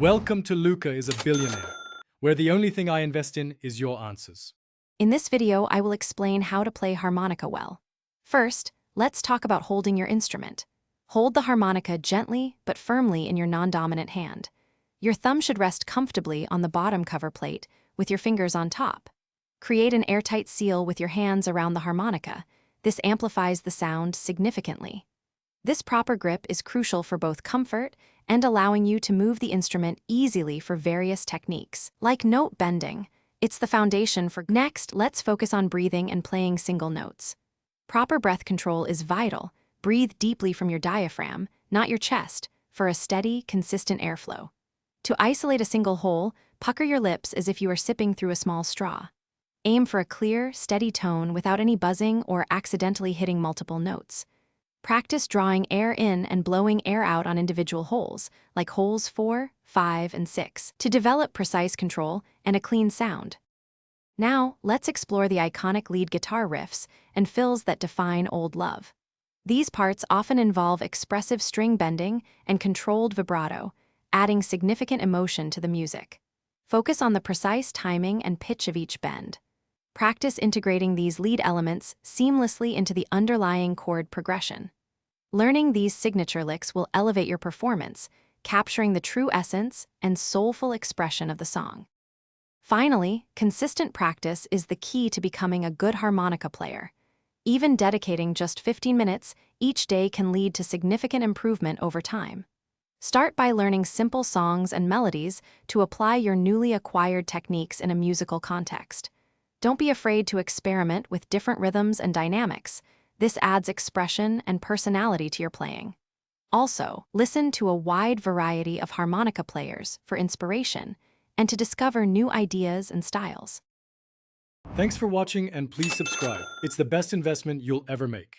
Welcome to Luca is a Billionaire, where the only thing I invest in is your answers. In this video, I will explain how to play harmonica well. First, let's talk about holding your instrument. Hold the harmonica gently but firmly in your non-dominant hand. Your thumb should rest comfortably on the bottom cover plate with your fingers on top. Create an airtight seal with your hands around the harmonica. This amplifies the sound significantly. This proper grip is crucial for both comfort and allowing you to move the instrument easily for various techniques, like note bending. It's the foundation for. Next, let's focus on breathing and playing single notes. Proper breath control is vital. Breathe deeply from your diaphragm, not your chest, for a steady, consistent airflow. To isolate a single hole, pucker your lips as if you are sipping through a small straw. Aim for a clear, steady tone without any buzzing or accidentally hitting multiple notes. Practice drawing air in and blowing air out on individual holes, like holes 4, 5, and 6, to develop precise control and a clean sound. Now, let's explore the iconic lead guitar riffs and fills that define Old Love. These parts often involve expressive string bending and controlled vibrato, adding significant emotion to the music. Focus on the precise timing and pitch of each bend. Practice integrating these lead elements seamlessly into the underlying chord progression. Learning these signature licks will elevate your performance, capturing the true essence and soulful expression of the song. Finally, consistent practice is the key to becoming a good harmonica player. Even dedicating just 15 minutes each day can lead to significant improvement over time. Start by learning simple songs and melodies to apply your newly acquired techniques in a musical context. Don't be afraid to experiment with different rhythms and dynamics. This adds expression and personality to your playing. Also, listen to a wide variety of harmonica players for inspiration and to discover new ideas and styles. Thanks for watching and please subscribe. It's the best investment you'll ever make.